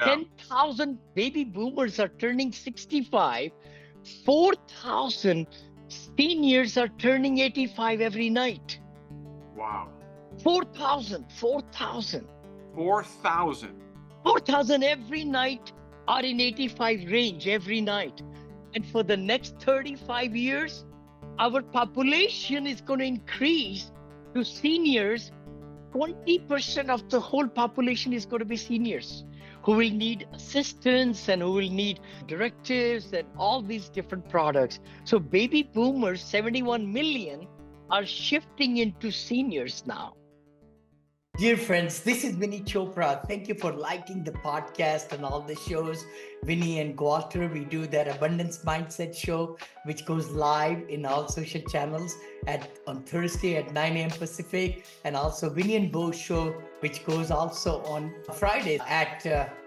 Yeah. 10,000 baby boomers are turning 65. 4,000 seniors are turning 85 every night. Wow. 4,000, 4,000. 4,000. 4,000 every night are in 85 range every night. And for the next 35 years, our population is going to increase to seniors. 20% of the whole population is going to be seniors who will need assistance and who will need directives and all these different products. So baby boomers, 71 million, are shifting into seniors now. Dear friends, this is Vinney Chopra. Thank you for liking the podcast and all the shows. Vinney and Walter, we do that Abundance Mindset show, which goes live in all social channels on Thursday at 9 a.m. Pacific, and also Vinney and Bo show, which goes also on Friday at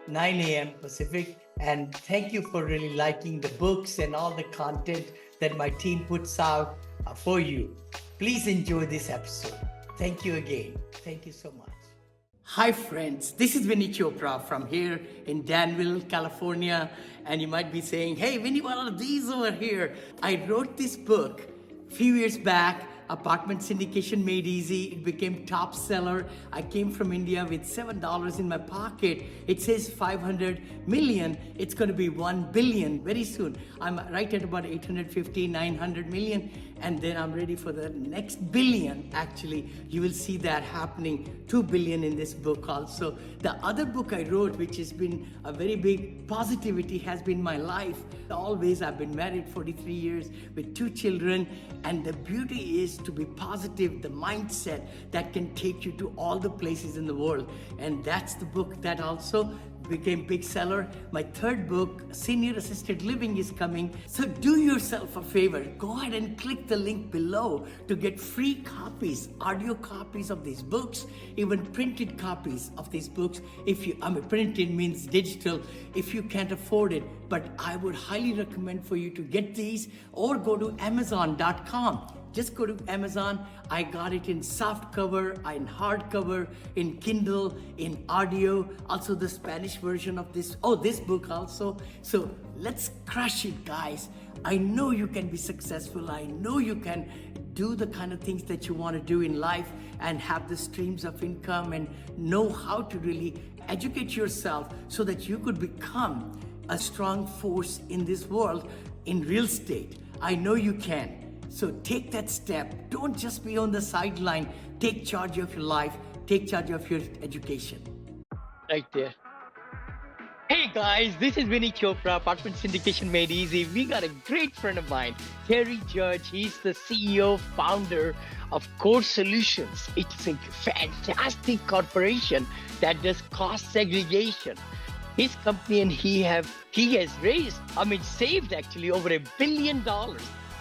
9 a.m. Pacific. And thank you for really liking the books and all the content that my team puts out for you. Please enjoy this episode. Thank you again. Thank you so much. Hi friends, this is Vinney Chopra from here in Danville, California. And you might be saying, hey Vinney, what are these over here? I wrote this book a few years back, Apartment Syndication Made Easy. It became top seller. I came from India with $7 in my pocket. It says 500 million. It's going to be 1 billion very soon. I'm right at about 850, 900 million. And then I'm ready for the next billion. Actually, you will see that happening, 2 billion in this book also. The other book I wrote, which has been a very big positivity, has been my life. Always, I've been married 43 years with 2 children. And the beauty is to be positive, the mindset that can take you to all the places in the world. And that's the book that also became big seller. My third book, Senior Assisted Living, is coming. So do yourself a favor. Go ahead and click the link below to get free copies, audio copies of these books, even printed copies of these books. Printed means digital if you can't afford it. But I would highly recommend for you to get these or go to Amazon.com. Just go to Amazon. I got it in soft cover, in hardcover, in Kindle, in audio, also the Spanish version of this book also. So let's crush it, guys. I know you can be successful. I know you can do the kind of things that you want to do in life and have the streams of income and know how to really educate yourself so that you could become a strong force in this world in real estate. I know you can. So take that step. Don't just be on the sideline. Take charge of your life. Take charge of your education. Right there. Hey guys, this is Vinney Chopra, Apartment Syndication Made Easy. We got a great friend of mine, Terry Judge. He's the CEO, founder of Core Solutions. It's a fantastic corporation that does cost segregation. His company and he has saved actually over $1 billion.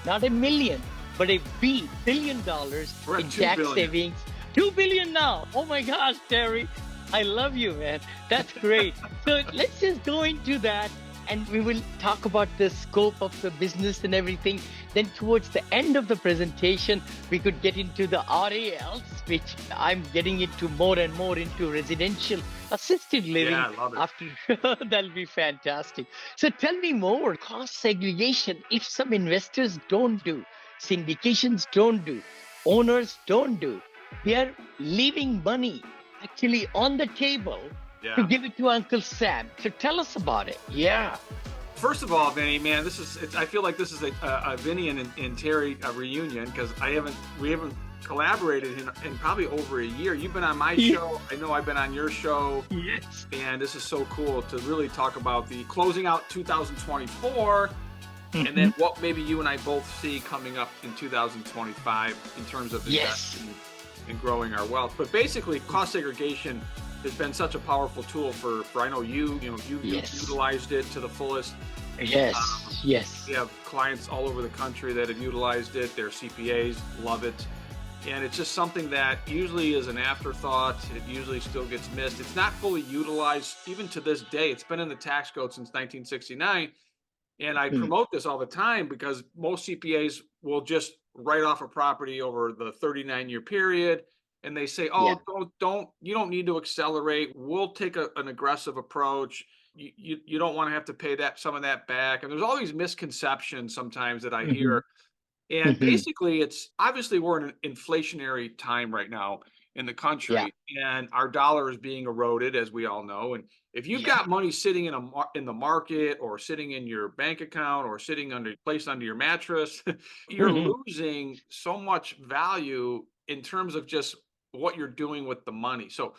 Not a million, but $1 billion in tax savings. 2 billion now. Oh my gosh, Terry. I love you, man. That's great. So let's just go into that and we will talk about the scope of the business and everything. Then towards the end of the presentation, we could get into the RALs, which I'm getting into more and more into residential assisted living. Yeah, I love it. That'll be fantastic. So tell me more. Cost segregation, if some investors don't do, syndications don't do, owners don't do, they are leaving money actually on the table to give it to Uncle Sam. So tell us about it. Yeah. First of all, Vinney, man, I feel like this is a Vinney and Terry reunion because we haven't collaborated in probably over a year. You've been on my show. I know I've been on your show. Yes. And this is so cool to really talk about the closing out 2024 and then what maybe you and I both see coming up in 2025 in terms of investing and growing our wealth. But basically, cost segregation has been such a powerful tool for I know you've utilized it to the fullest. Yes. We have clients all over the country that have utilized it. Their CPAs love it. And it's just something that usually is an afterthought. It usually still gets missed. It's not fully utilized even to this day. It's been in the tax code since 1969. And I promote this all the time because most CPAs will just write off a property over the 39-year period. And they say, you don't need to accelerate. We'll take an aggressive approach. You don't want to have to pay that some of that back. And there's all these misconceptions sometimes that I Hmm. hear. And Hmm. basically, it's obviously we're in an inflationary time right now in the Yeah. country, and our dollar is being eroded, as we all know. And if you've Yep. got money sitting in the market, or sitting in your bank account, or sitting under placed under your mattress, you're Hmm. losing so much value in terms of just what you're doing with the money. So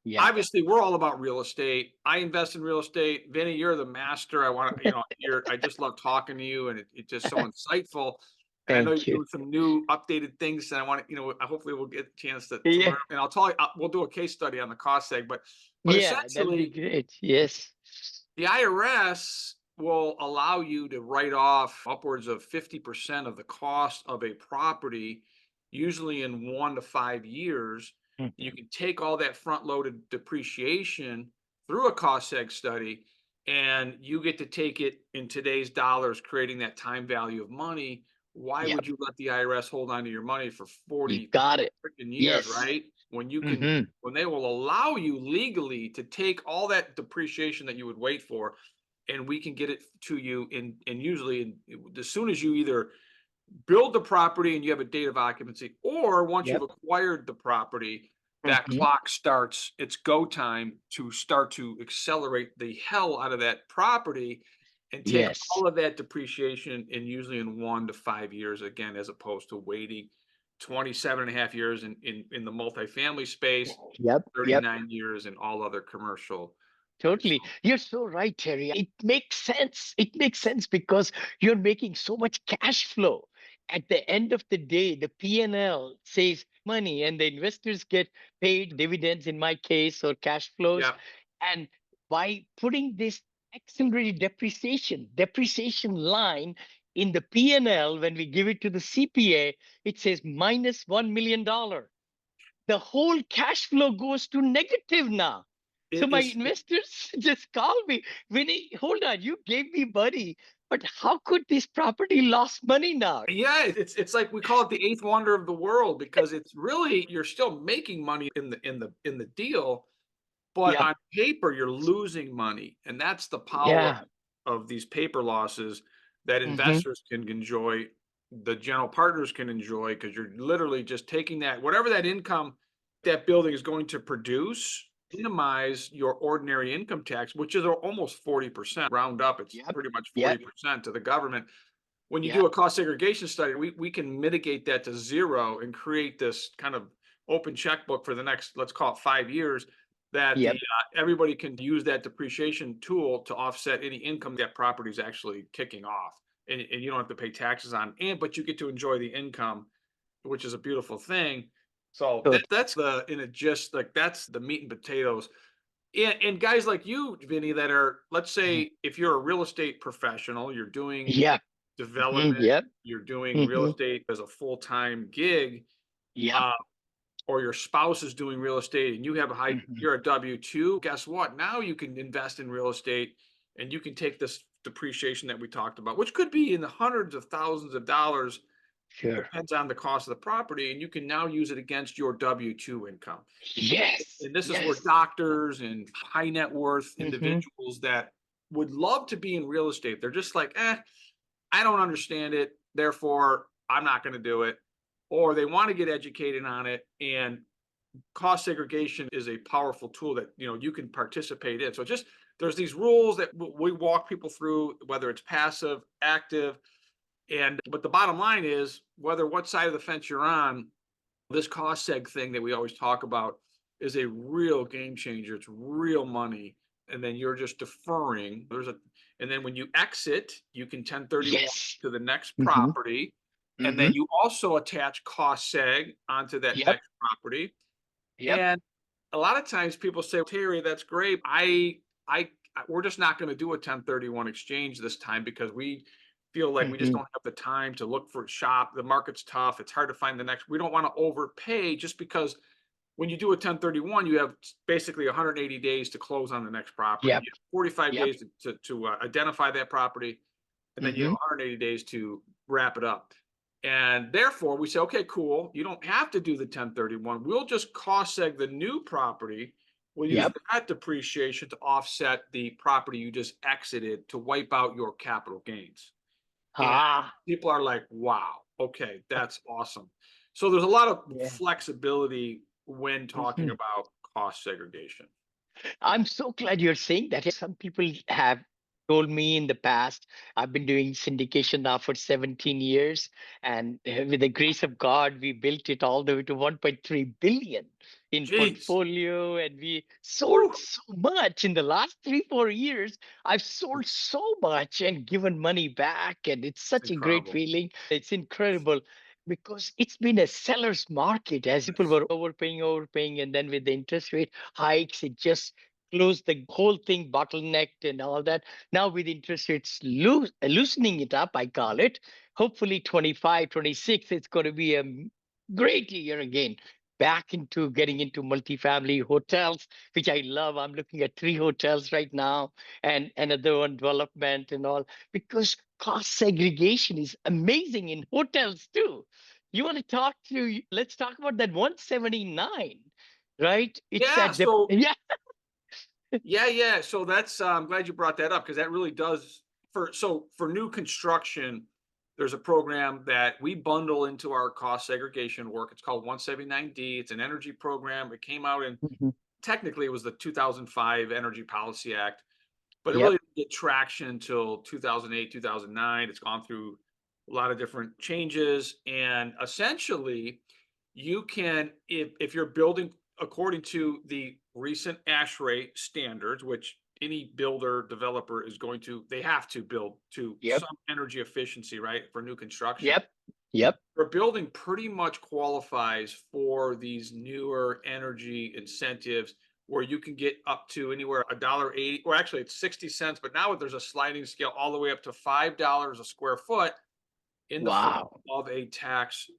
Yeah. obviously, we're all about real estate. I invest in real estate. Vinny, you're the master. I want to, I just love talking to you, and it's just so insightful. And I know you're Thank you. doing some new updated things, and I want to, hopefully we'll get a chance to Yeah. learn. And I'll tell you, we'll do a case study on the cost seg, but Yeah, that'll be essentially, great. Yes. the IRS will allow you to write off upwards of 50% of the cost of a property, usually in 1 to 5 years. You Mhm. can take all that front loaded depreciation through a cost seg study, and you get to take it in today's dollars, creating that time value of money. Why would Yep. you let the IRS hold on to your money for You 40 got it. freaking years, Yes. right? Hmm. When they will allow you legally to take all that depreciation that you would wait for, and we can get it to you in usually as soon as you either build the property and you have a date of occupancy, or once you've Yep. acquired the property, that Hmm. clock starts, it's go time to start to accelerate the hell out of that property and take Yes. all of that depreciation, and usually in 1 to 5 years, again, as opposed to waiting 27 and a half years in the multifamily space, Yep. Yep. 39 years in all other commercial. Totally. So, You're so right, Terry. It makes sense. It makes sense because you're making so much cash flow. At the end of the day, the P&L says money and the investors get paid dividends in my case or cash flows. yeah, And by putting this accelerated depreciation line in the P&L, when we give it to the CPA, it says minus $1 million. The whole cash flow goes to negative now. So it my is. investors just call me, Vinny, hold on, you gave me money, but how could this property lost money now? Yeah, it's like we call it the eighth wonder of the world, because it's really, you're still making money in the deal, but Yep. on paper you're losing money, and that's the power Yeah. of these paper losses that Hmm. investors can enjoy, the general partners can enjoy, because you're literally just taking that, whatever that income that building is going to produce, minimize your ordinary income tax, which is almost 40%. Round up, it's Yep. pretty much Yep. 40% to the government. When you do Yep. a cost segregation study, we can mitigate that to zero and create this kind of open checkbook for the next, let's call it 5 years, that the Yep. everybody can use that depreciation tool to offset any income that property is actually kicking off, and you don't have to pay taxes on, and but you get to enjoy the income, which is a beautiful thing. So Good. that's the in a just like that's the meat and potatoes. And guys like you, Vinny, that are, let's Mhm. say, if you're a real estate professional, you're doing Yep. Hmm. development, Yep. you're doing real Hmm. estate as a full-time gig, Yep. uh, or your spouse is doing real estate and you have Hmm. you're a W-2, guess what? Now you can invest in real estate, and you can take this depreciation that we talked about, which could be in the hundreds of thousands of dollars, Sure. depends on the cost of the property, and you can now use it against your W-2 income. Yes. And this is where Yes. doctors and high net worth Hmm. individuals that would love to be in real estate, they're just like, I don't understand it, therefore I'm not going to do it. Or they want to get educated on it, and cost segregation is a powerful tool that you can participate in. So just there's these rules that we walk people through, whether it's passive, active, and but the bottom line is, whether what side of the fence you're on, this cost seg thing that we always talk about is a real game changer. It's real money. And then you're just deferring. And then when you exit, you can 1031 Yes. to the next Hmm. property. And Hmm. then you also attach cost seg onto that Yep. next property. Yep. And a lot of times people say, Terry, that's great. We're just not going to do a 1031 exchange this time, because we feel like we just Hmm. don't have the time to look for a shop. The market's tough. It's hard to find the next. We don't want to overpay, just because when you do a 1031, you have basically 180 days to close on the next property. Yep. You have 45 Yep. days to identify that property, and then you have Hmm. 180 days to wrap it up. And therefore, we say, okay, cool. You don't have to do the 1031. We'll just cost seg the new property. will use Yep. that depreciation to offset the property you just exited to wipe out your capital gains. And Ah. people are like, wow, okay, that's awesome. So there's a lot of Yeah. flexibility when talking Mhm. about cost segregation. I'm so glad you're saying that. Some people have told me in the past, I've been doing syndication now for 17 years. And with the grace of God, we built it all the way to 1.3 billion in Jeez. portfolio. And we sold Woo, so much in the last 3, 4 years. I've sold so much and given money back. And it's it's such a great incredible. feeling. It's incredible because it's been a seller's market as people Yes. were overpaying. And then with the interest rate hikes, it just closed the whole thing bottlenecked and all that. Now with interest rates loosening it up, I call it. Hopefully 25, 26, it's going to be a great year again. Back into getting into multifamily hotels, which I love. I'm looking at 3 hotels right now and another one development and all, because cost segregation is amazing in hotels too. You want to let's talk about that 179, right? It's Yeah. that, So yeah. yeah. So that's I'm glad you brought that up because that really does for new construction. There's a program that we bundle into our cost segregation work. It's called 179D. It's an energy program. It came out in Mhm. technically it was the 2005 Energy Policy Act, but it really Yep. didn't get traction until 2008, 2009. It's gone through a lot of different changes. And essentially, you can, if you're building according to the recent ash rate standards, which any builder developer is going to, they have to build to Yep. some energy efficiency, right, for new construction. Yep. Yep. Your building pretty much qualifies for these newer energy incentives where you can get up to anywhere $1.80, or actually it's 60 cents, but now there's a sliding scale all the way up to $5 a square foot in the form Wow. of a tax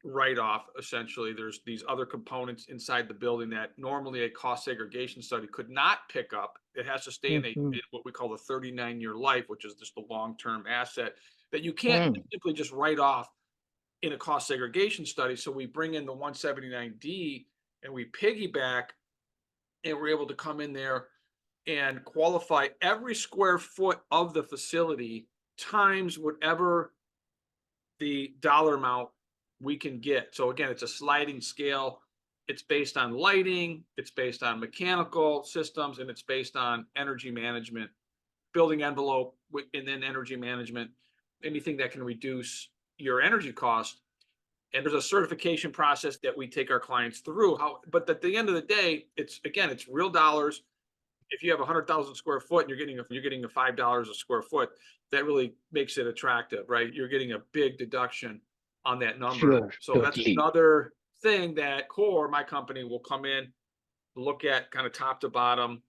write-off. Essentially, there's these other components inside the building that normally a cost segregation study could not pick up. It has to stay Mhm. in what we call the 39-year life, which is just the long-term asset that you can't Mm. simply just write off in a cost segregation study. So we bring in the 179D and we piggyback, and we're able to come in there and qualify every square foot of the facility times whatever the dollar amount we can get. So again, it's a sliding scale. It's based on lighting, it's based on mechanical systems, and it's based on energy management, building envelope, and then energy management, anything that can reduce your energy cost. And there's a certification process that we take our clients through. But at the end of the day, it's again, it's real dollars. If you have 100,000 square foot and you're getting a $5 a square foot, that really makes it attractive, right? You're getting a big deduction on that number. Sure. So that's Totally. another thing that Core, my company, will come in, look at kind of top to bottom,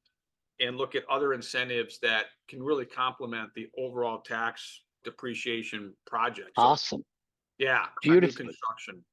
and look at other incentives that can really complement the overall tax depreciation project. So Awesome. yeah, on new Beautiful. construction.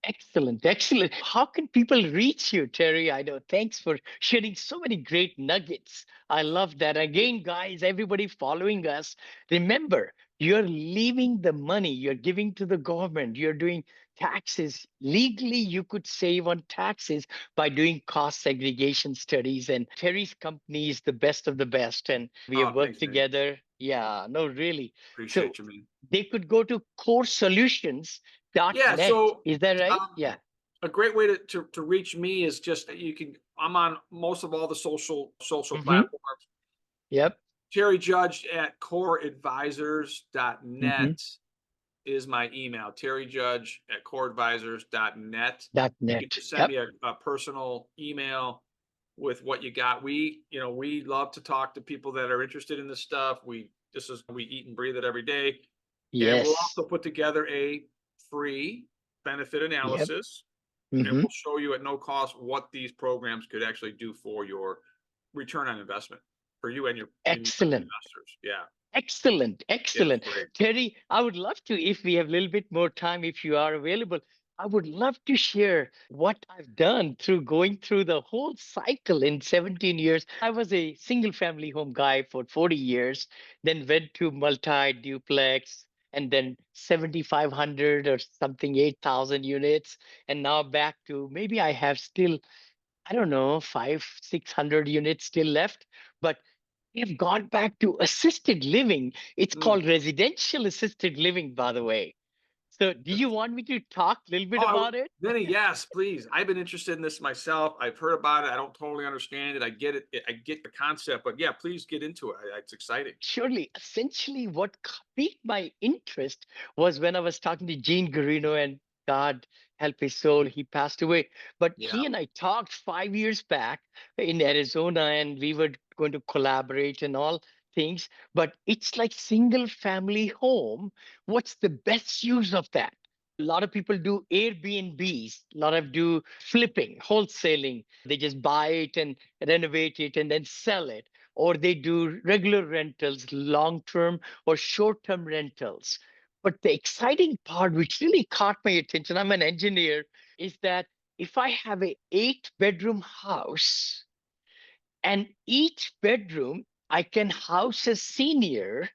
Excellent, excellent. How can people reach you, Terry? I know. Thanks for sharing so many great nuggets. I love that. Again, guys, everybody following us, remember, you're leaving the money, you're giving to the government, you're doing taxes. Legally, you could save on taxes by doing cost segregation studies. And Terry's company is the best of the best. And we have Oh, worked thanks, man. together. Yeah, no, really. So Appreciate you, man. they could go to core solutions dot Yeah, net. so Is that right? um, Yeah. a great way to reach me is just that you can. I'm on most of all the social Hmm. platforms. Yep. Terry Judge at Hmm. coreadvisors.net is my email. Terry Judge at coreadvisors.net. Dot You can net. just send Yep. me a personal email with what you got. We love to talk to people that are interested in this stuff. We eat and breathe it every day. And we'll Yes. also put together a free benefit Yep. analysis, and Hmm. we'll show you at no cost what these programs could actually do for your return on investment for you and your Excellent. investors. Yeah, Excellent. yeah, it's Excellent. great. Terry, I would love to, if we have a little bit more time, if you are available, I would love to share what I've done through going through the whole cycle in 17 years. I was a single family home guy for 40 years, then went to multi duplex and then 7,500 or something, 8,000 units. And now back to maybe I have still I don't know, 600 units still left, but we have gone back to assisted living. It's Mm. called residential assisted living, by the way. So, do you want me to talk a little bit Oh, about it? Vinny, yes, please. I've been interested in this myself. I've heard about it. I don't totally understand it. I get it. I get the concept, but yeah, please get into it. It's exciting. Surely, essentially, what piqued my interest was when I was talking to Gene Guarino, and God help his soul, he passed away. But Yeah. he and I talked 5 years back in Arizona, and we were going to collaborate and all things. But it's like single family home. What's the best use of that? A lot of people do Airbnbs, a lot of do flipping, wholesaling. They just buy it and renovate it and then sell it, or they do regular rentals, long term or short term rentals. But the exciting part, which really caught my attention, I'm an engineer, is that if I have a 8 bedroom house and each bedroom I can house a senior,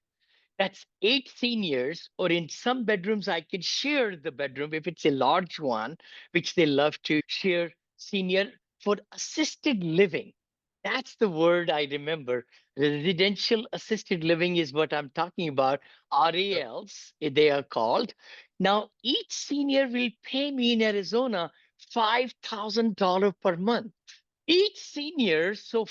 that's 8 seniors, or in some bedrooms, I can share the bedroom if it's a large one, which they love to share senior for assisted living. That's the word I remember. Residential assisted living is what I'm talking about. Yep. RALs, they are called. Now, each senior will pay me in Arizona $5,000 per month. Each senior, so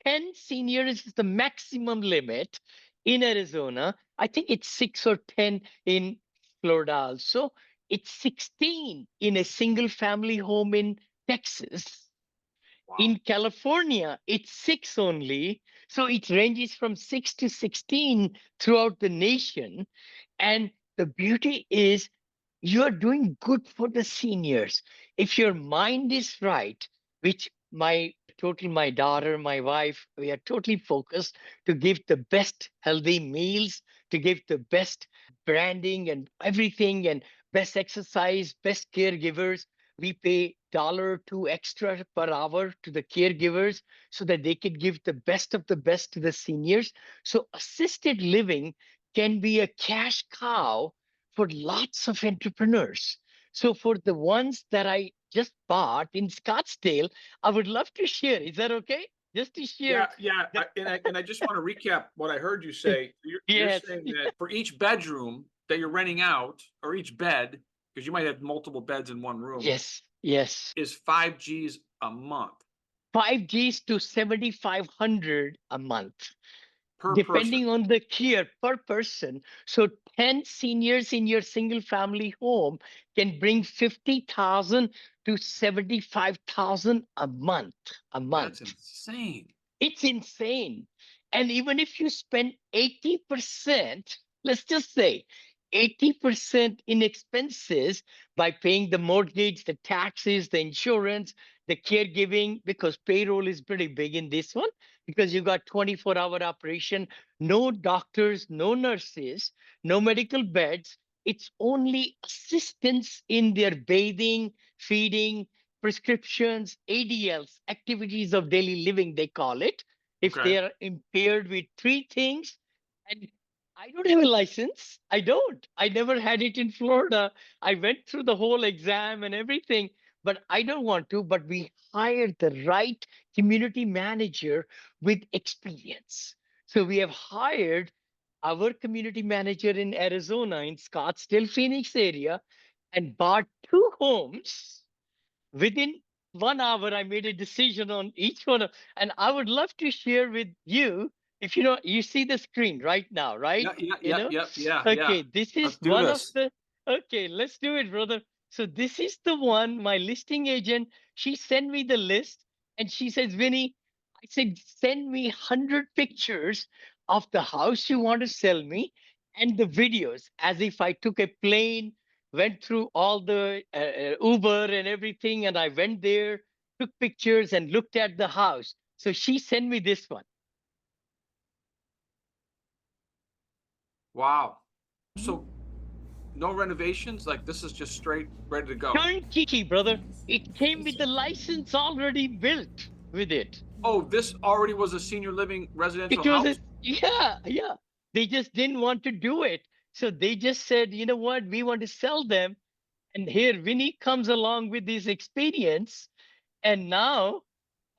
10 seniors is the maximum limit in Arizona. I think it's 6 or 10 in Florida also. It's 16 in a single family home in Texas. Wow. In California, it's six only. So it ranges from 6 to 16 throughout the nation. And the beauty is you're doing good for the seniors. If your mind is right, which my daughter, my wife, we are totally focused to give the best healthy meals, to give the best branding and everything, and best exercise, best caregivers. We pay $1 or $2 extra per hour to the caregivers so that they can give the best of the best to the seniors. So assisted living can be a cash cow for lots of entrepreneurs. So for the ones that I just bought in Scottsdale, I would love to share. Is that okay? Just to share. Yeah, yeah. The, And I just want to recap what I heard you say. You're yes, saying that for each bedroom that you're renting out, or each bed, because you might have multiple beds in one room, yes, yes. is 5 Gs a month 5Gs to 7,500 a month, per person. depending on the care per person. So 10 seniors in your single family home can bring 50,000 to 75,000 a month. A That's month. insane. It's insane. And even if you spend 80%, let's just say 80% in expenses by paying the mortgage, the taxes, the insurance, the caregiving, because payroll is pretty big in this one, because you got 24-hour operation, no doctors, no nurses, no medical beds. It's only assistance in their bathing, feeding, prescriptions, ADLs, activities of daily living, they call it, if Okay. they are impaired with three things. And I don't have a license. I don't. I never had it in Florida. I went through the whole exam and everything, but I don't want to. But we hired the right community manager with experience. So we have hired our community manager in Arizona, in Scottsdale, Phoenix area, and bought 2 homes. Within 1 hour, I made a decision on each one and I would love to share with you. If you see the screen right now, right? Yeah, yeah, you yeah, know yeah, yeah, yeah. okay, this is Let's do one of this. the okay, let's do it, brother. So this is the one. My listing agent, she sent me the list, and she says, Vinny, I said, send me 100 pictures of the house you want to sell me, and the videos, as if I took a plane, went through all the Uber and everything, and I went there, took pictures, and looked at the house. So she sent me this one. Wow. So no renovations, like this is just straight ready to go. Turnkey, brother. It came with the license already built with it. Oh, this already was a senior living residential It was house? a, yeah, yeah. They just didn't want to do it. So they just said, you know what? We want to sell them. And here Vinny comes along with this experience. And now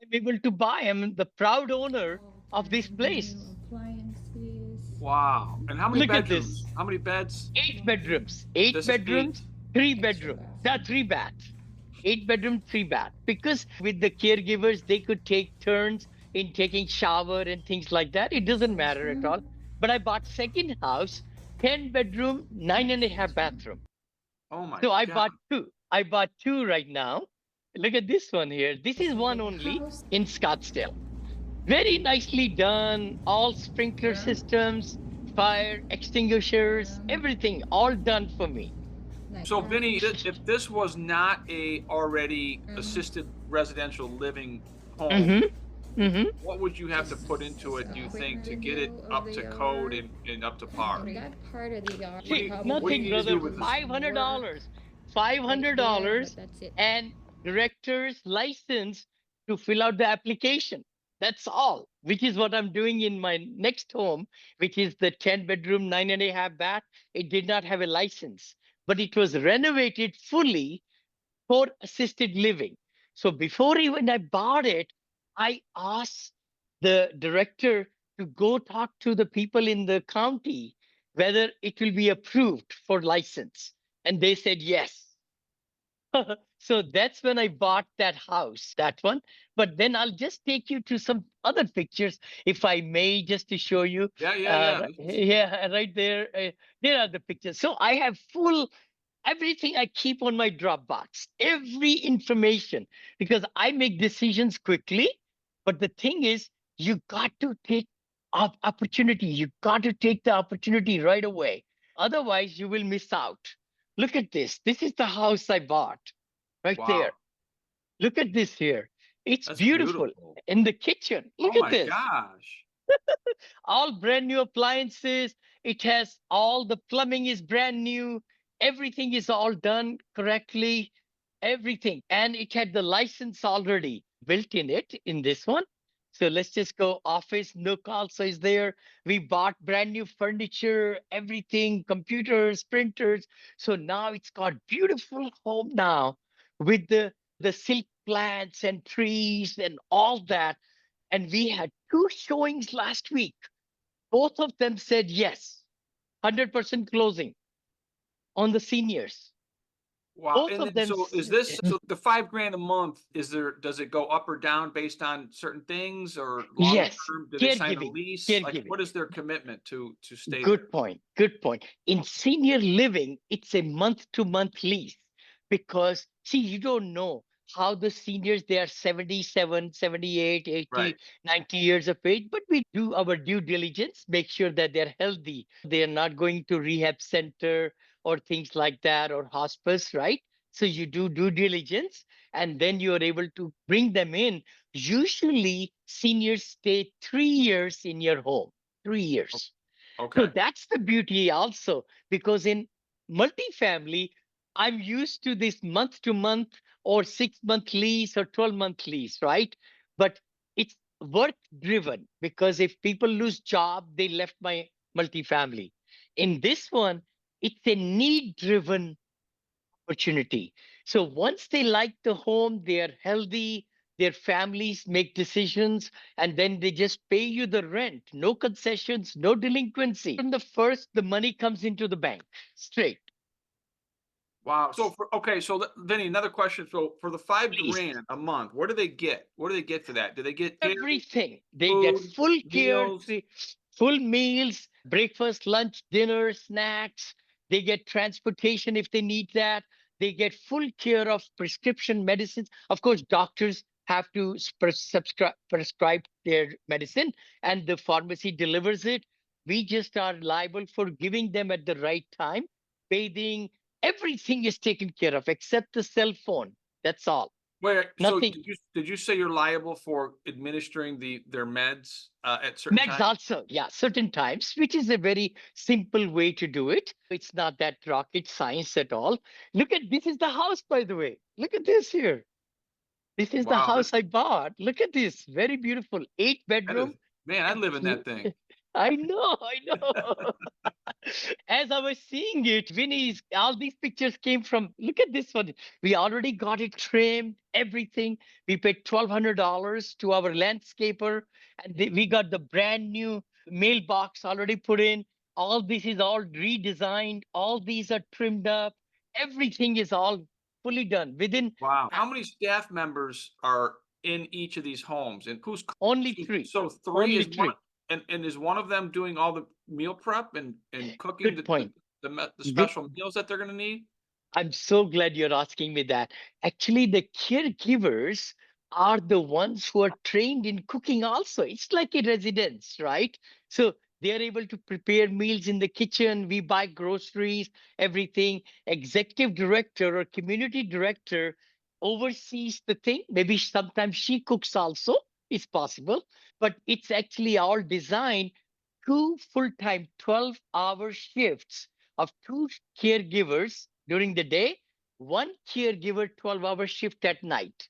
I'm able to buy. I'm the proud owner of this And new place. appliances. Wow. And how many Look at bedrooms? this. How many beds? 8 bedrooms. Eight This is eight. bedrooms, three Extra bedroom. bathroom. 3 baths. 8 bedroom, 3 bath. Because with the caregivers, they could take turns in taking shower and things like that. It doesn't matter at Restroom. all. But I bought second house, 10 bedroom, nine and a half Restroom. bathroom. Oh my So I God. bought two. I bought two right now. Look at this one here. This is So one big only house. in Scottsdale. Very nicely done. All sprinkler Room. systems, fire extinguishers, Room. everything all done for me. Nice So bathroom. Vinny, if this was not a already Room. assisted residential living home, Mm-hmm. Mm-hmm. what would you have to Just put into it, do you quick think, to get it review of up the to code yard. and up to par? And that part of the yard What do you- probably what do you Nothing, need to brother. do with this? $500. right there, $500 but that's it. and director's license to fill out the application. That's all, which is what I'm doing in my next home, which is the 10 bedroom, nine and a half bath. It did not have a license, but it was renovated fully for assisted living. So before even I bought it, I asked the director to go talk to the people in the county whether it will be approved for license. And they said yes. So that's when I bought that house, that one. But then I'll just take you to some other pictures, if I may, just to show you. Yeah, yeah, yeah. Yeah, right there. There are the pictures. So I have full everything I keep on my Dropbox, every information, because I make decisions quickly. But the thing is, you got to take opportunity. You got to take the opportunity right away. Otherwise, you will miss out. Look at this. This is the house I bought right there. Wow. Look at this here. It's That's beautiful. beautiful. In the kitchen. Oh Look at my this. gosh. All brand new appliances. It has all the plumbing is brand new. Everything is all done correctly. Everything. And it had the license already built in it in this one. So let's just go office. Nook also is there. We bought brand new furniture, everything, computers, printers. So now it's got beautiful home now with the silk plants and trees and all that. And we had two showings last week. Both of them said yes, 100% closing on the seniors. Wow. Both And of then them. so is this so the 5 grand a month, does it go up or down based on certain things or longer Yes, term? Do they sign a caregiving, lease? Like caregiving. what is their commitment to stay there? Good point. Good point. In senior living, it's a month to month lease because, see, you don't know how the seniors, they are 77, 78, Right. 80, 90 years of age, but we do our due diligence, make sure that they're healthy. They are not going to rehab center or things like that or hospice, right? So you do due diligence and then you are able to bring them in. Usually, seniors stay 3 years in your home, 3 years. So Okay. that's the beauty also, because in multifamily, I'm used to this month to month or 6 month lease or 12-month lease, right? But it's work driven because if people lose job, they left my multifamily. In this one, it's a need driven opportunity. So once they like the home, they are healthy, their families make decisions, and then they just pay you the rent. No concessions, no delinquency. From the first, the money comes into the bank straight. Wow. So Vinny, another question. So for the 5 grand Please. a month, what do they get? What do they get for that? Do they get care, Everything. They get food, full care, meals? full meals, breakfast, lunch, dinner, snacks. They get transportation if they need that. They get full care of prescription medicines. Of course, doctors have to prescribe their medicine and the pharmacy delivers it. We just are liable for giving them at the right time. Bathing, everything is taken care of except the cell phone. That's all. Wait, so Nothing. did you say you're liable for administering their meds at certain Meds times? also, yeah, certain times, which is a very simple way to do it. It's not that rocket science at all. Look at this is the house, by the way. Look at this here. This is the Wow, house I bought. Look at this. Very beautiful. Eight that is bedroom. man, I live in that thing. I know, I know. As I was seeing it, Vinny's, all these pictures came from, look at this one. We already got it trimmed, everything. We paid $1,200 to our landscaper, and we got the brand new mailbox already put in. All this is all redesigned. All these are trimmed up. Everything is all fully done within Wow. How many staff members are in each of these homes? And who's only three. so three Only is one, three. and is one of them doing all the meal prep and cooking Good point. the Good. special meals that they're gonna need? I'm so glad you're asking me that. Actually, the caregivers are the ones who are trained in cooking also. It's like a residence, right? So they're able to prepare meals in the kitchen. We buy groceries, everything. Executive director or community director oversees the thing. Maybe sometimes she cooks also. It's possible. But it's actually all designed two full-time 12-hour shifts of two caregivers during the day, one caregiver 12-hour shift at night.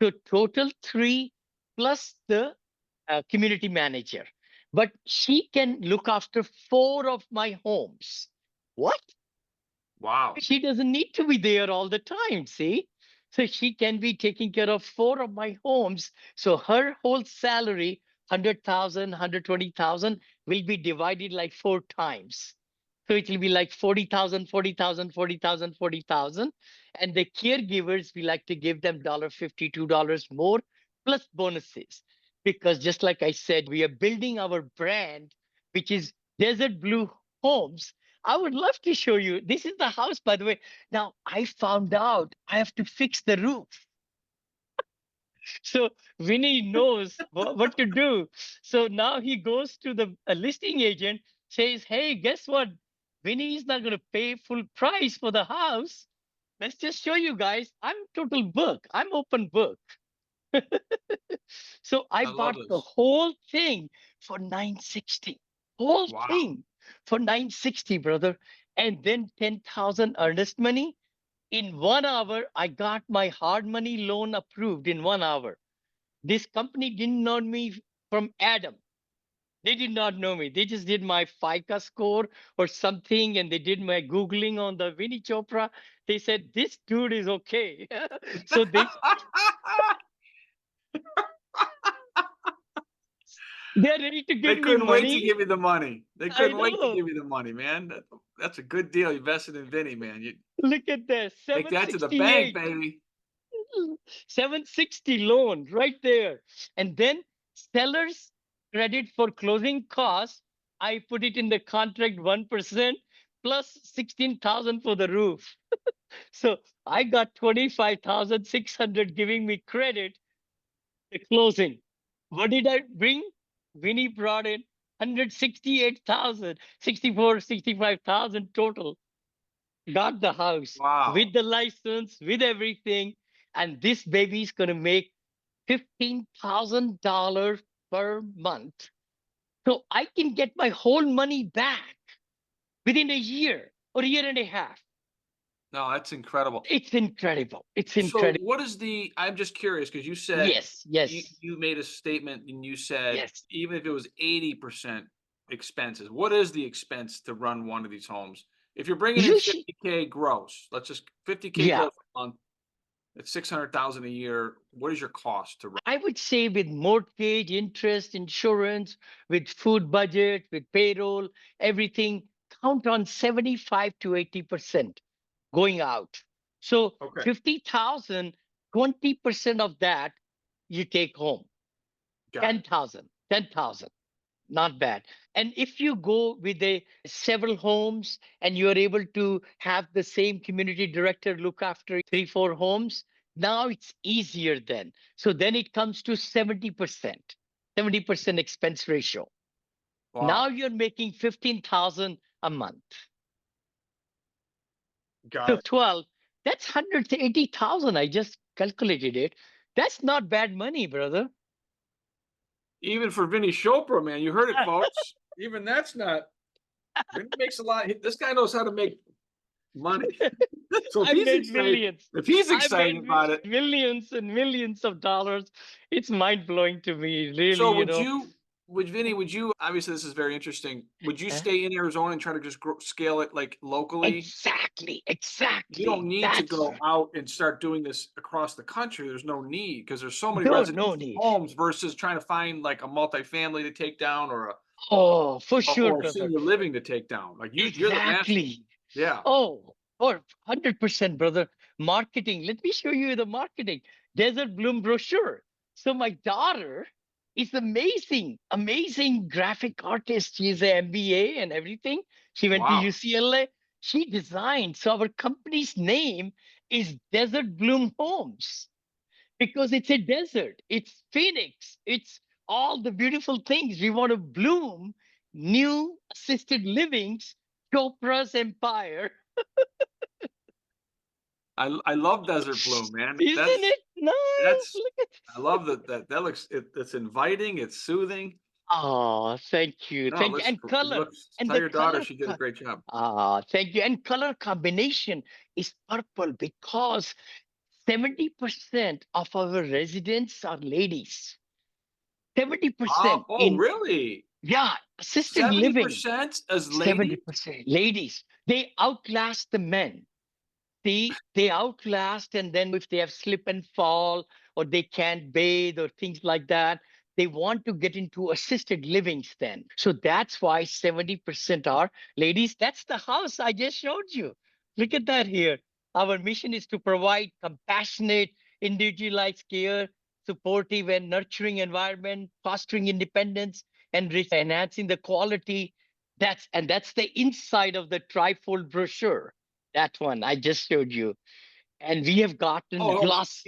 So total three plus the community manager. But she can look after four of my homes. What? Wow. She doesn't need to be there all the time, see? So she can be taking care of four of my homes. So her whole salary, 100,000, 120,000, will be divided like four times. So it will be like 40,000, 40,000, 40,000, 40,000. And the caregivers, we like to give them $1.50, $2 more, plus bonuses. Because just like I said, we are building our brand, which is Desert Blue Homes. I would love to show you. This is the house, by the way. Now, I found out I have to fix the roof. So Vinny knows what to do. So now he goes to the listing agent, says, hey, guess what? Vinny is not going to pay full price for the house. Let's just show you guys. I'm total book. I'm open book. So I I love bought the this. whole thing for 960. Whole Wow. thing for 960, brother. And then 10,000 earnest money. In 1 hour, I got my hard money loan approved in 1 hour. This company didn't know me from Adam. They did not know me. They just did my FICA score or something, and they did my Googling on the Vinney Chopra. They said, this dude is okay. So they're ready to They give me couldn't wait to money. give you the money. They I couldn't wait to know. give you the money, man. That's a good deal. You invested in Vinny, man. You Look at this. take that to the bank, 768. baby. 760 loan right there. And then seller's credit for closing costs, I put it in the contract 1% plus 16,000 for the roof. So I got 25,600 giving me credit the closing. What did I bring? Vinny brought in 168,000, 64, 65,000 total. Got the house Wow. with the license, with everything. And this baby is going to make $15,000 per month. So I can get my whole money back within a year or a year and a half. No, that's incredible. It's incredible. It's So incredible. what is I'm just curious because you said Yes, yes, you made a statement and you said yes. even if it was 80% expenses, what is the expense to run one of these homes? If you're bringing in You should, 50K gross, let's just 50K yeah. gross a month, it's 600,000 a year. What is your cost to run? I would say with mortgage, interest, insurance, with food budget, with payroll, everything, count on 75 to 80% going out. So Okay. 50,000, 20% of that you take home. Got it. 10,000, 10,000. Not bad. And if you go with a several homes and you're able to have the same community director look after three, four homes, now it's easier then. So then it comes to 70%, 70% expense ratio. Now Wow. you're making 15,000 a month. Got So it. 12, that's 180,000. I just calculated it. That's not bad money, brother. Even for Vinny Chopra, man, you heard it, folks. Even that's not. Vinny makes a lot. This guy knows how to make money. So if I he's made excited, millions. if he's I excited made about it, millions and millions of dollars. It's mind blowing to me, really, so you would know. you? Vinny, would you, obviously this is very interesting. Would you Huh? stay in Arizona and try to just scale it like locally? Exactly, You don't exactly. need to That's go out and start doing this across the country. There's no need because there's so many no residential need. homes versus trying to fifind like a multifamily to take down Oh, for sure, or a brother. senior living to take down. Like you're the master. Exactly. Yeah. Oh, or 100%, brother. Marketing. Let me show you the marketing. Desert Bloom brochure. So my daughter is amazing, amazing graphic artist. She's an MBA and everything. She went to Wow. UCLA. She designed. So our company's name is Desert Bloom Homes because it's a desert. It's Phoenix. It's all the beautiful things. We want to bloom new assisted livings, Chopra's empire. I love Desert Bloom, man. Isn't it nice? That's Look at I love that looks it's inviting, it's soothing. Oh, thank you. No, Thank you. it And color. looks, And tell the your daughter color. she did a great job. Thank you. And color combination is purple because 70% of our residents are ladies. 70% Oh, in, really? yeah, assisted living. 70% as ladies? 70% ladies. They outlast the men. They outlast, and then if they have slip and fall or they can't bathe or things like that, they want to get into assisted livings then. So that's why 70% are ladies. That's the house I just showed you. Look at that here. Our mission is to provide compassionate, individualized care, supportive and nurturing environment, fostering independence, and enhancing the quality. That's the inside of the trifold brochure. That one I just showed you. And we have gotten Oh, oh, gloss.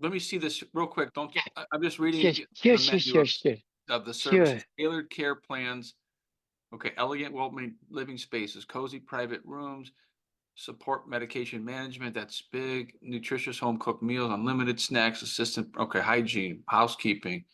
let me see this real quick. Don't Yeah, I'm just sure, reading sure, the sure, menu sure, sure, of the sure. services. Tailored care plans. Okay, elegant, welcoming living spaces, cozy private rooms, support medication management. That's big. Nutritious home cooked meals, unlimited snacks, assistant. Okay, hygiene, housekeeping.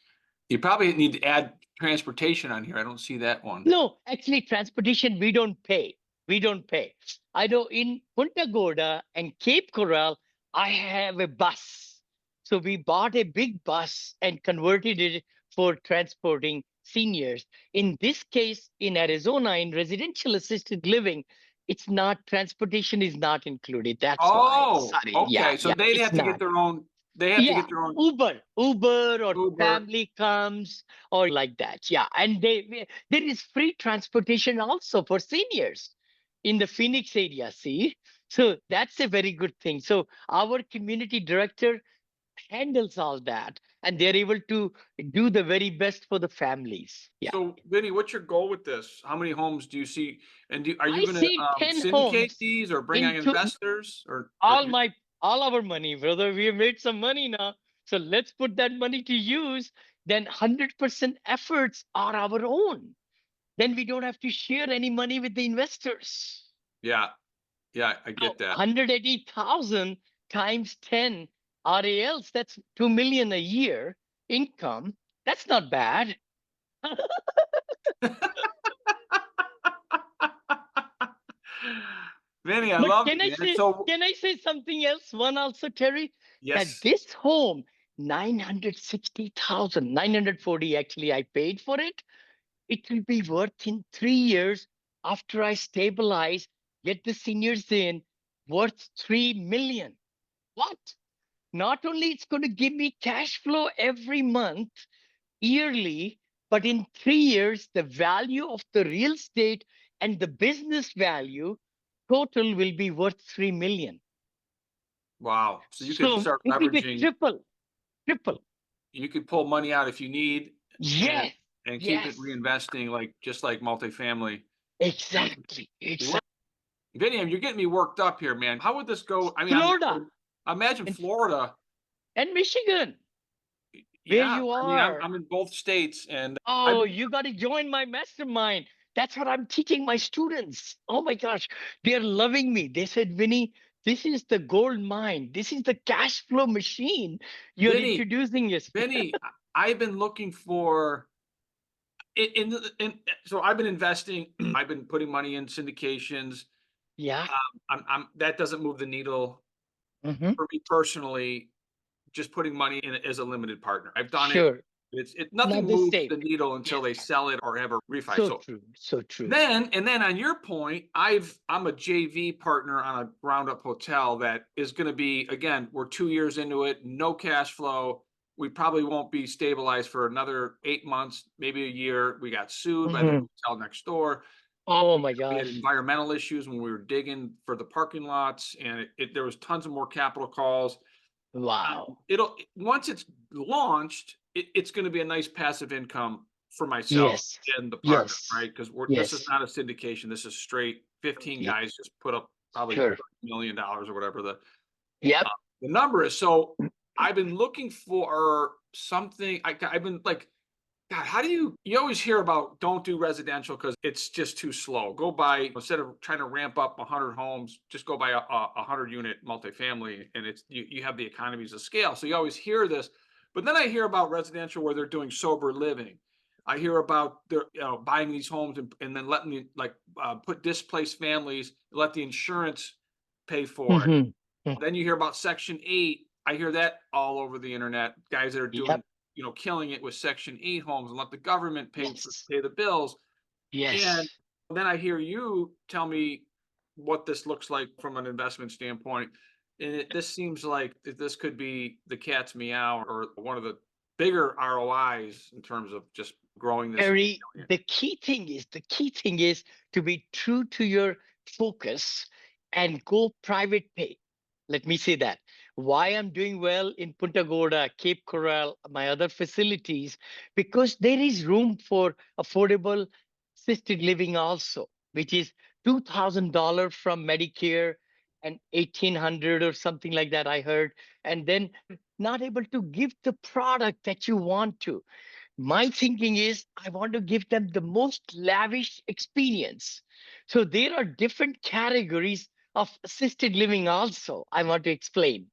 You probably need to add transportation on here. I don't see that one. No, actually, transportation we don't pay. We don't pay. I know in Punta Gorda and Cape Coral, I have a bus. So we bought a big bus and converted it for transporting seniors. In this case, in Arizona, in residential assisted living, it's not transportation is not included. That's why. Oh, Sorry. Yeah, okay. So yeah, they'd it's have to get not. their own. They have to Yeah, get their own Uber or Uber. family comes or like that. Yeah, and there is free transportation also for seniors in the Phoenix area. See, so that's a very good thing. So our community director handles all that, and they're able to do the very best for the families. Yeah, So, Vinny, what's your goal with this? How many homes do you see? And are you I going to see 10 syndicate homes these or bring on into investors or all our money, brother. We have made some money now. So let's put that money to use. Then 100% efforts are our own. Then we don't have to share any money with the investors. yeah, yeah, I So get that. 180,000 times 10 RALs, that's 2 million a year income. That's not bad. Vinny, I But love it, man. So, can I say something else? One also, Terry, that yes. this home, 960,000, 940 actually, I paid for it. It will be worth in 3 years after I stabilize, get the seniors in, worth 3 million. What? Not only it's going to give me cash flow every month, yearly, but in 3 years, the value of the real estate and the business value total will be worth 3 million. Wow. So you could So start it will be leveraging. triple, triple. You could pull money out if you need, and Yes, keep it yes, reinvesting like just like multifamily. exactly, What, exactly. Vinny, you're getting me worked up here, man. How would this go? I mean, Florida imagine and, Florida. and Michigan, where Yeah, you I mean, are. I'm in both states, and I've Oh, been you got to join my mastermind. That's what I'm teaching my students. Oh my gosh, they're loving me. They said, Vinny, this is the gold mine. This is the cash flow machine you're Vinny, introducing us. Vinny. I've been looking for in so I've been investing. I've been putting money in syndications. Yeah. I'm that doesn't move the needle Hmm. for me personally. Just putting money in as a limited partner. I've done it. Sure. Nothing Not the moves same. the needle until they sell it or have a refi. So So true. So true. then on your point, I'm a JV partner on a ground up hotel that is going to be, again, we're 2 years into it, no cash flow. We probably won't be stabilized for another 8 months, maybe a year. We got sued by the Mhm. hotel next door. Oh my We had gosh. environmental issues when we were digging for the parking lots, and there was tons of more capital calls. Wow. It'll once it's launched, it's going to be a nice passive income for myself Yes. and the partner, Yes. right? Because this is Yes. not a syndication. This is straight 15 Ye- guys just put up probably Sure. $30 million or whatever Yep. the number is. So I've been looking for something. I've been like, God, how do you always hear about don't do residential because it's just too slow. Go buy, instead of trying to ramp up 100 homes, just go buy a 100 unit multifamily, and you have the economies of scale. So you always hear this, but then I hear about residential where they're doing sober living. I hear about they're buying these homes and then letting the put displaced families, let the insurance pay for it. Hmm. Then you hear about Section 8. I hear that all over the internet. Guys that are doing, Yep. killing it with Section 8 homes and let the government Yes. pay the bills. And Yes. then I hear you tell me what this looks like from an investment standpoint. And this seems like this could be the cat's meow or one of the bigger ROIs in terms of just growing this. The key thing is to be true to your focus and go private pay. Let me say that. Why I'm doing well in Punta Gorda, Cape Coral, my other facilities, because there is room for affordable assisted living also, which is $2,000 from Medicare and 1,800 or something like that, I heard. And then not able to give the product that you want to. My thinking is I want to give them the most lavish experience. So there are different categories of assisted living also. I want to explain.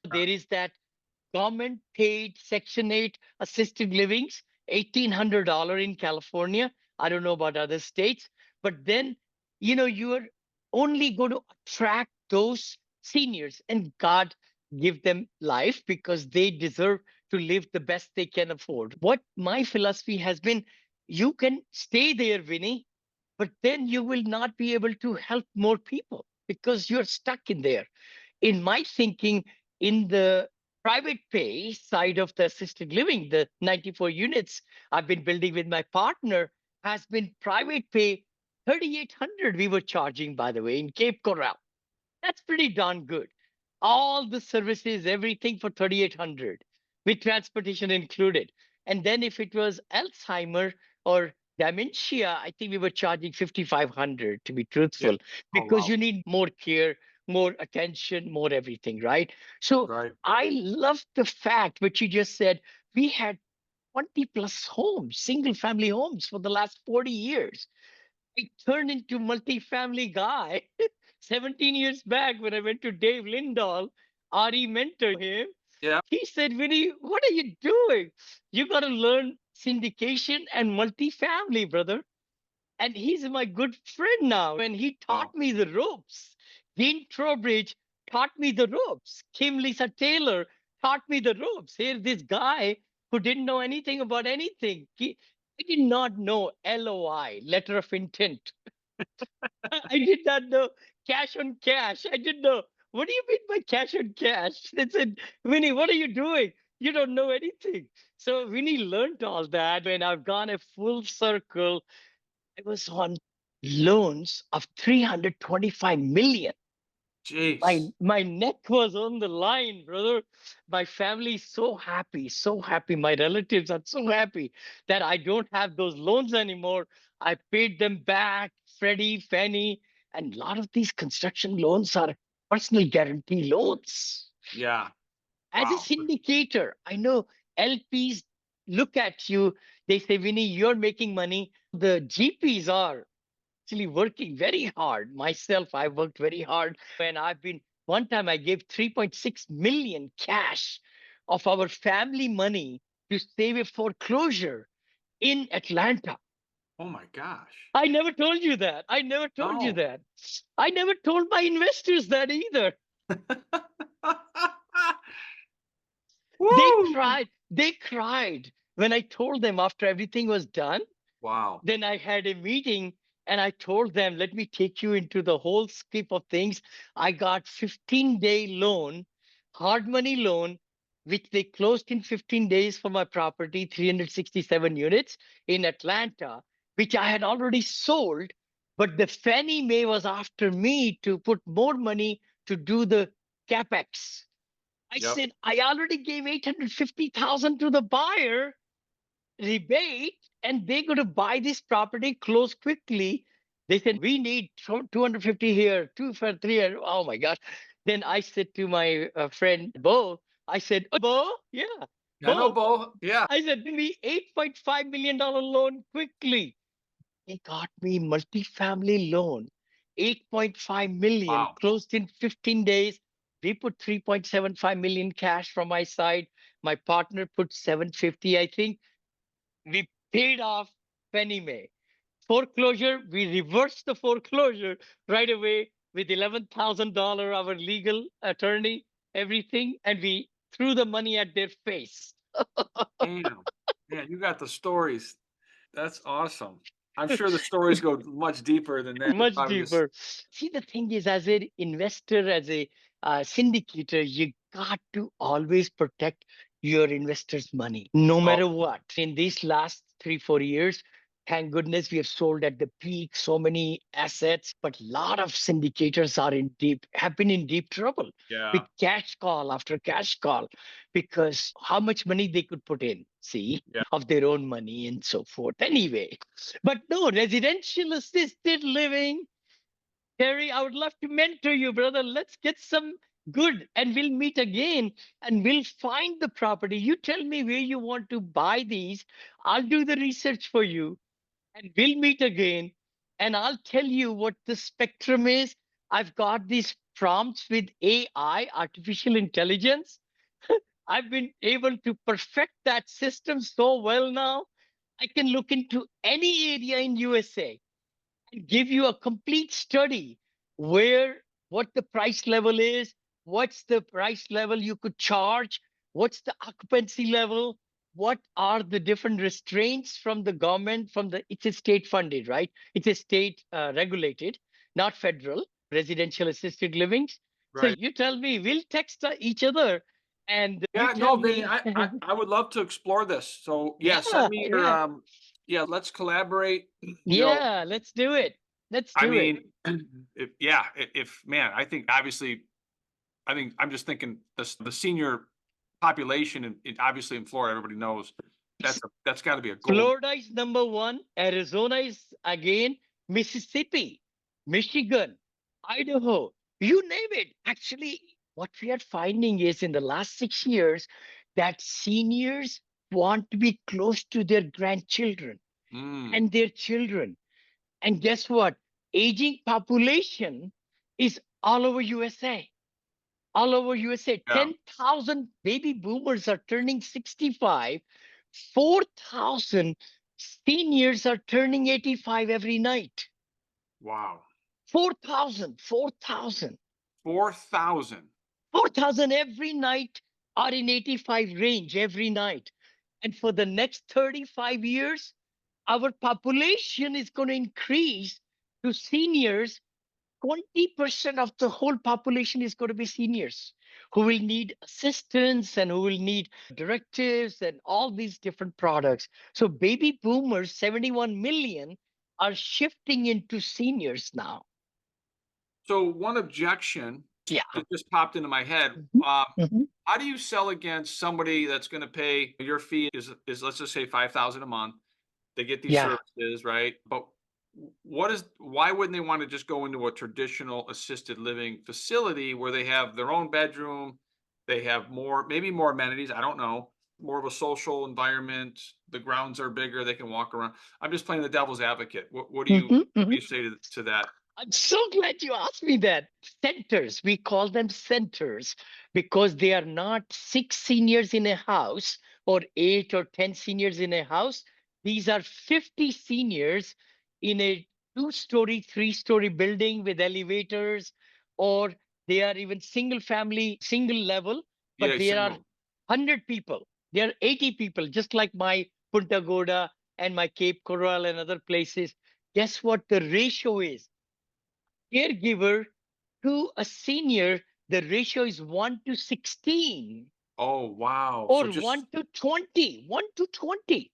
There is that government paid Section 8 assisted livings, $1,800 in California. I don't know about other states, but then, you are only going to attract those seniors, and God give them life because they deserve to live the best they can afford. What my philosophy has been, you can stay there, Vinny, but then you will not be able to help more people because you're stuck in there. In my thinking, in the private pay side of the assisted living, the 94 units I've been building with my partner has been private pay 3,800 we were charging, by the way, in Cape Coral. That's pretty darn good. All the services, everything for 3,800 with transportation included. And then if it was Alzheimer or dementia, I think we were charging 5,500 to be Yeah. truthful, Oh, because wow. you need more care, more attention, more everything, right? So Right. I love the fact what you just said. We had 20 plus homes, single family homes for the last 40 years. I turned into multifamily guy 17 years back when I went to Dave Lindahl. Ari mentored him. Yeah. He said, Vinny, what are you doing? You got to learn syndication and multifamily, brother. And he's my good friend now. And he taught Wow. me the ropes. Dean Trowbridge taught me the ropes. Kim Lisa Taylor taught me the ropes. Here's this guy who didn't know anything about anything. He did not know LOI, letter of intent. I did not know cash on cash. I didn't know. What do you mean by cash on cash? They said, Vinny, what are you doing? You don't know anything. So Vinny learned all that. When I've gone a full circle, I was on loans of 325 million. My Jeez. my neck was on the line, brother. My family is so happy, so happy. My relatives are so happy that I don't have those loans anymore. I paid them back, Freddie, Fannie, and a lot of these construction loans are personal guarantee loans. Yeah. As a Wow. syndicator, I know LPs look at you, they say, Vinny, you're making money. The GPs are actually working very hard. Myself, I worked very hard. And I've been, one time I gave 3.6 million cash of our family money to save a foreclosure in Atlanta. Oh my gosh. I never told you that. I never told you No. that. I never told my investors that either. They Woo! cried. They cried. When I told them after everything was done, Wow. then I had a meeting and I told them, let me take you into the whole scope of things. I got 15-day loan, hard money loan, which they closed in 15 days for my property, 367 units in Atlanta, which I had already sold. But the Fannie Mae was after me to put more money to do the capex. I Yep. said, I already gave 850,000 to the buyer rebate, and they're going to buy this property, close quickly. They said, we need 250 here, two for three here. Oh my gosh. Then I said to my friend, Bo, I said, Bo, yeah, I know, Bo. Bo. Yeah. I said, give me $8.5 million loan quickly. They got me multifamily loan, 8.5 million, Wow. closed in 15 days. We put 3.75 million cash from my side. My partner put 750, I think. We paid off Fannie Mae. Foreclosure, we reversed the foreclosure right away with $11,000, our legal attorney, everything, and we threw the money at their face. Damn. Man, you got the stories. That's awesome. I'm sure the stories go much deeper than that. It's Much probably just deeper. See, the thing is, as an investor, as a syndicator, you got to always protect your investors' money, no oh, matter what. In these last 3, 4 years, thank goodness we have sold at the peak so many assets, but a lot of syndicators have been in deep trouble with yeah. cash call after cash call because how much money they could put in, see, Yeah. of their own money and so forth. Anyway, but no, residential assisted living. Terry, I would love to mentor you, brother. Let's get some good and we'll meet again and we'll find the property. You tell me where you want to buy these. I'll do the research for you and we'll meet again. And I'll tell you what the spectrum is. I've got these prompts with AI, artificial intelligence. I've been able to perfect that system so well now. I can look into any area in USA and give you a complete study where what the price level is, what's the price level you could charge, what's the occupancy level, what are the different restraints from the government, from the it's a state funded, right? It's a state regulated, not federal, residential assisted livings. So Right. you tell me, we'll text each other and you Yeah, tell no, Vinny, me. I would love to explore this. So yeah, send Yeah, me your yeah, yeah, let's collaborate. yeah, let's do it. Let's I do it. mean, if yeah, if man, I think obviously I think I'm just thinking the senior population obviously in Florida, everybody knows that's got to be a gold. Florida is number one. Arizona is again. Mississippi, Michigan, Idaho, you name it. Actually, what we are finding is in the last 6 years that seniors want to be close to their grandchildren Mm, and their children. And guess what? Aging population is all over USA. All over USA, yeah. 10,000 baby boomers are turning 65. 4,000 seniors are turning 85 every night. Wow. 4,000, 4,000, 4,000. 4,000 every night are in 85 range every night. And for the next 35 years, our population is going to increase to seniors. 20% of the whole population is going to be seniors who will need assistance and who will need directives and all these different products. So baby boomers, 71 million, are shifting into seniors now. So one objection Yeah. that just popped into my head. Mhm, Um, mhm. how do you sell against somebody that's going to pay your fee is let's just say 5,000 a month. They get these Yeah. services, right? But what is why wouldn't they want to just go into a traditional assisted living facility where they have their own bedroom, they have maybe more amenities, I don't know, more of a social environment, the grounds are bigger, they can walk around. I'm just playing the devil's advocate. Mhm, What do mhm. you say to that? I'm so glad you asked me that. Centers, we call them centers because they are not 6 seniors in a house or 8 or 10 seniors in a house. These are 50 seniors in a 2 story, 3 story building with elevators, or they are even single family, single level, but Yeah, there are single. 100 people. There are 80 people, just like my Punta Gorda and my Cape Coral and other places. Guess what the ratio is? Caregiver to a senior, the ratio is 1 to 16 Oh, wow. or So just 1 to 20, 1 to 20.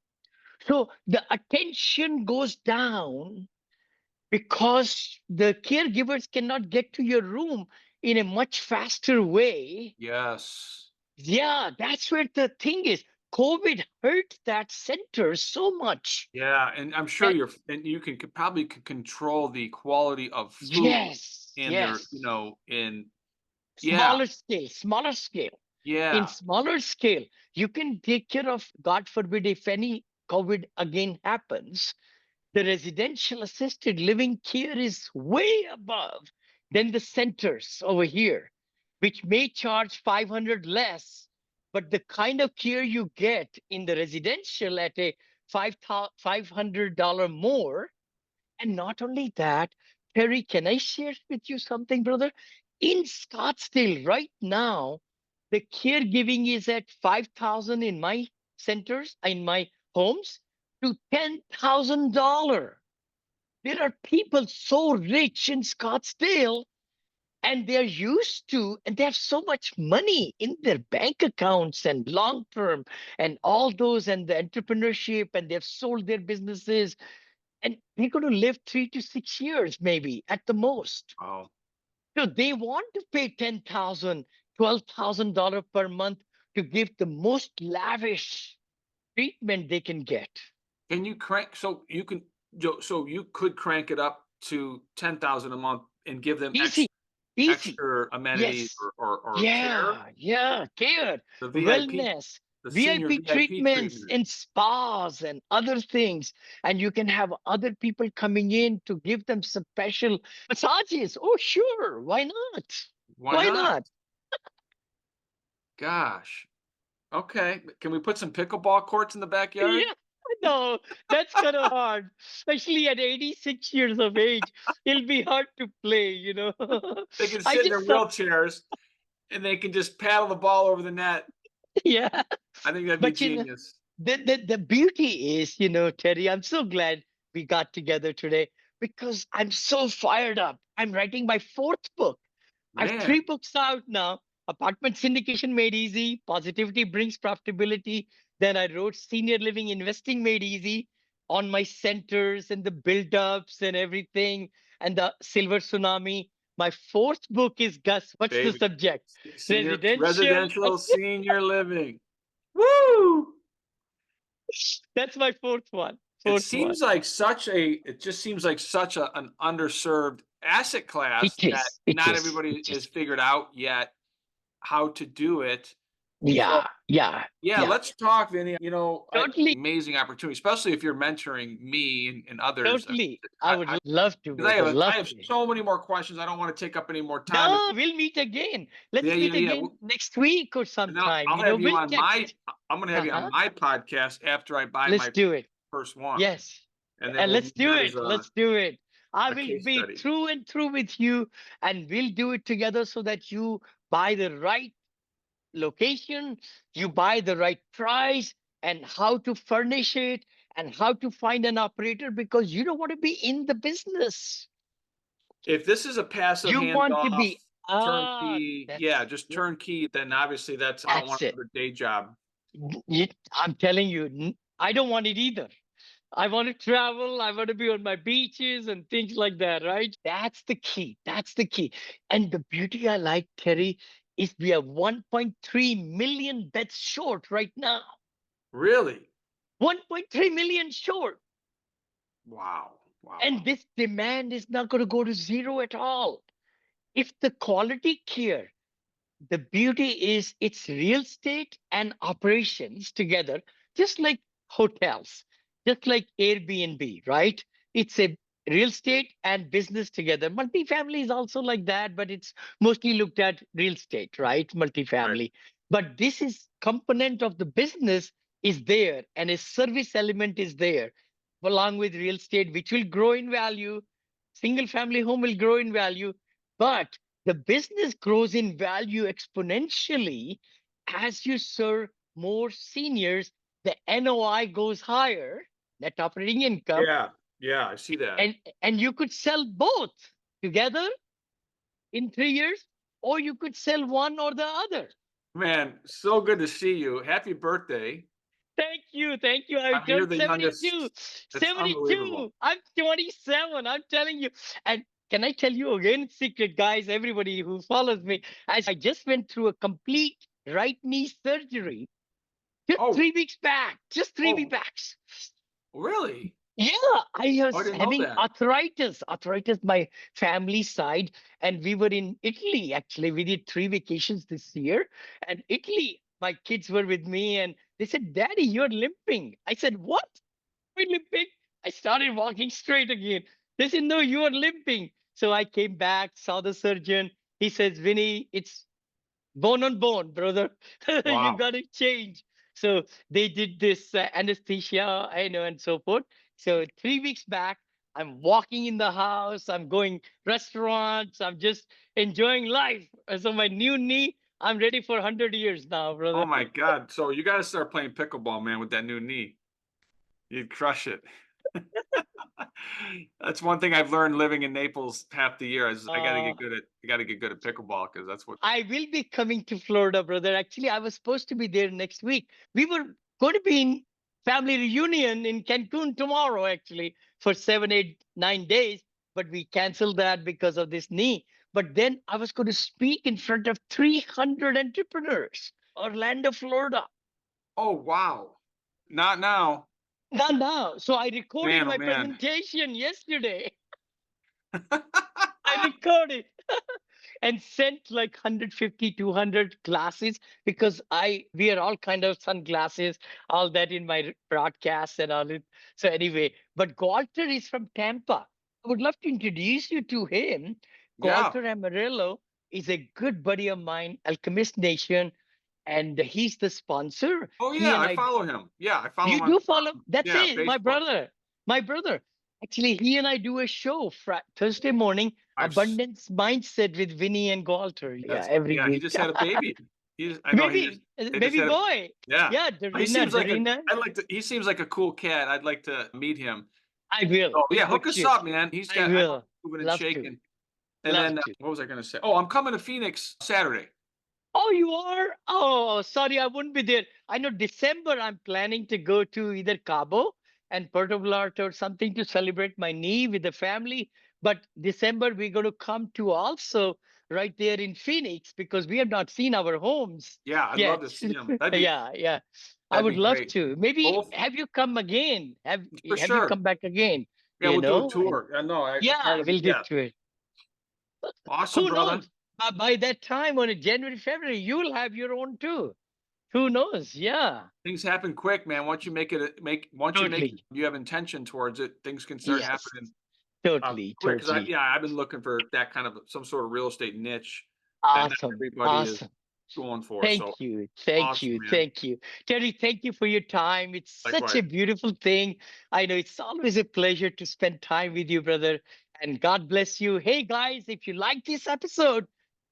So the attention goes down because the caregivers cannot get to your room in a much faster way. yes. Yeah, that's where the thing is. COVID hurt that center so much. Yeah, and I'm sure And and you can probably control the quality of food yes, and their, yes, in yeah, smaller scale, smaller scale. In yeah. smaller scale, you can take care of, God forbid, if any COVID again happens, the residential assisted living care is way above than the centers over here, which may charge 500 less, but the kind of care you get in the residential at a $500 more. And not only that, Terry, can I share with you something, brother? In Scottsdale right now, the caregiving is at 5,000 in my centers, in my homes, to $10,000. There are people so rich in Scottsdale and they're used to, and they have so much money in their bank accounts and long term and all those and the entrepreneurship, and they've sold their businesses and they're going to live 3 to 6 years, maybe at the most. Oh. So they want to pay $10,000, $12,000 per month to give the most lavish treatment they can get. Can you crank so you could crank it up to 10,000 a month and give them Easy, easy. extra amenities Yes. or care? Yeah, yeah. Care, The VIP, wellness, the senior VIP VIP treatments treatment. in spas and other things. And you can have other people coming in to give them some special massages. Oh, sure. Why not? Why Why not? not? Gosh. Okay. Can we put some pickleball courts in the backyard? Yeah, no, that's kind of hard, especially at 86 years of age. It'll be hard to play. They can I sit in their just saw, wheelchairs and they can just paddle the ball over the net. yeah. I think that'd be But genius. the beauty is, Terry, I'm so glad we got together today because I'm so fired up. I'm writing my fourth book. I have Man, 3 books out now. Apartment Syndication Made Easy, Positivity Brings Profitability. Then I wrote Senior Living Investing Made Easy on my centers and the build-ups and everything and the Silver Tsunami. My fourth book is, Gus, what's the baby. subject? Senior Residential. residential senior living. Woo! That's my fourth one. It Fourth one. seems like it just seems like such an underserved asset class It that is. It not is. everybody It has is. figured out yet how to do it. So Yeah. Yeah. yeah, Yeah. let's talk, Vinny. Totally. Amazing opportunity, especially if you're mentoring me and others. Totally. I I, would I, love to, because brother. I Love have to. so many more questions. I don't want to take up any more time. No, we'll meet again. Let's Yeah, meet yeah, yeah. again next week or And then sometime. I'll have you We'll on text. I'm going to have you on Uh-huh. my podcast after I buy Let's my do it. first one, Yes. and then And we'll let's use do that it. as Let's do it. I a will case be study. through and through with you, and we'll do it together so that you buy the right location, you buy the right price, and how to furnish it, and how to find an operator because you don't want to be in the business. If this is a passive You want to hands-off, be, turnkey, yeah, just yeah, turnkey, then obviously I don't that's want it. another day job. I'm telling you, I don't want it either. I want to travel. I want to be on my beaches and things like that, right? That's the key. That's the key. And the beauty I like, Terry, is we are 1.3 million beds short right now. Really? 1.3 million short. Wow. Wow. And Wow. this demand is not going to go to zero at all. If the quality care, the beauty is it's real estate and operations together, just like hotels, just like Airbnb, right? It's a real estate and business together. Multifamily is also like that, but it's mostly looked at real estate, right? Right. Multifamily. But this is component of the business is there and a service element is there along with real estate, which will grow in value. Single family home will grow in value, but the business grows in value exponentially as you serve more seniors, the NOI goes higher, net operating income, Yeah, I see that. and you could sell both together in 3 years, or you could sell one or the other. Man, so good to see you. Happy birthday. Thank you. I You're turned the 72. youngest. It's unbelievable. 72. I'm 27. I'm telling you. And can I tell you again, secret guys, everybody who follows me, as I just went through a complete right knee surgery just Oh, 3 weeks back. Just 3 weeks oh, back. really? Yeah, I Oh, I was didn't know having that. arthritis, my family side, and we were in Italy. Actually, we did 3 vacations this year, and Italy. My kids were with me, and they said, "Daddy, you're limping." I said, "What? Am I limping?" I started walking straight again. They said, "No, you are limping." So I came back, saw the surgeon. He says, "Vinny, it's bone on bone, brother. You Wow. got to change." So they did this anesthesia, I know, and so forth. So 3 weeks back, I'm walking in the house. I'm going restaurants. I'm just enjoying life. So my new knee, I'm ready for 100 years now, Oh brother. my God. So you got to start playing pickleball, man, with that new knee. You'd crush it. That's one thing I've learned living in Naples half the year is Uh, I got to get good at pickleball because that's what. I will be coming to Florida, brother. Actually, I was supposed to be there next week. We were going to be in family reunion in Cancun tomorrow, actually, for 7, 8, 9 days, but we canceled that because of this knee. But then I was going to speak in front of 300 entrepreneurs, Orlando, Florida. Oh, wow. Not now. Not now. So I recorded Man, oh my man. presentation yesterday. I recorded and sent like 150 200 glasses because I wear all kind of sunglasses, all that in my broadcast and all it. So anyway, but Walter is from Tampa. I would love to introduce you to him. Yeah. Walter Amarillo is a good buddy of mine, Alchemist Nation, and he's the sponsor. Oh He yeah, and I I, follow him. Yeah, I follow you him on do follow? That's yeah, it, my Facebook. brother. My brother. Actually, he and I do a show Thursday morning, I've s- Abundance Mindset with Vinny and Walter. Yeah, that's every yeah, he week. just had a baby. I know Baby, they just baby had a boy. yeah. Yeah, He Darina, seems like Darina. he seems like a cool cat. I'd like to meet him. I will, Oh yeah, hook for us sure. up, man. I I know will. he's moving and Love to. shaking. And Love then to. what was I gonna say? Oh, I'm coming to Phoenix Saturday. Oh, you are? Oh, sorry, I wouldn't be there. I know December I'm planning to go to either Cabo and Puerto Vallarta or something to celebrate my knee with the family. But December we're going to come to also right there in Phoenix because we have not seen our homes Yeah, I'd love yet. to see him. Yeah, yeah. I That'd would be love great. to. Maybe Both have you come again? for Have you sure. come back again? Yeah, You we'll do a know? And tour. I know. I part yeah, of we'll do yeah. it. Awesome, Who brother. knows? By that time, on a January, February, you will have your own too. Who knows? Yeah, Things happen quick, man. Once you make totally. you have intention towards it, things can start Yes, happening totally, quick. Because totally. I've been looking for that kind of some sort of real estate niche that not Awesome, everybody is awesome. going for. So Thank you, thank awesome, you, man. thank you. Terry, thank you for your time. It's such Likewise. a beautiful thing. I know it's always a pleasure to spend time with you, brother. And God bless you. Hey, guys, if you like this episode,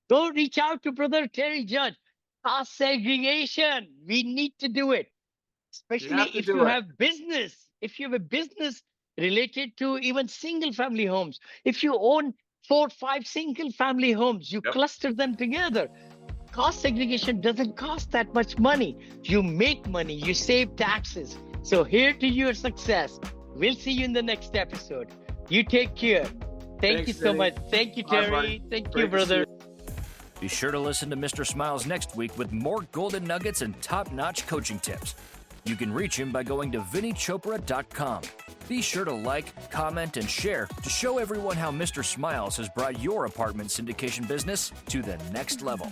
go reach out to Brother Terry Judge. Cost segregation. We need to do it. You Especially have to if you do it. have business, if you have a business related to even single family homes, if you own 4 5 single family homes, you Yep. cluster them together. Cost segregation doesn't cost that much money. You make money, you save taxes. So here to your success. We'll see you in the next episode. You take care. Thank Thanks, you so Vinny. much. Thank you, All right, Terry. buddy. Thank you, Great to see brother. you. Be sure to listen to Mr. Smiles next week with more golden nuggets and top-notch coaching tips. You can reach him by going to VinnyChopra.com. Be sure to like, comment, and share to show everyone how Mr. Smiles has brought your apartment syndication business to the next level.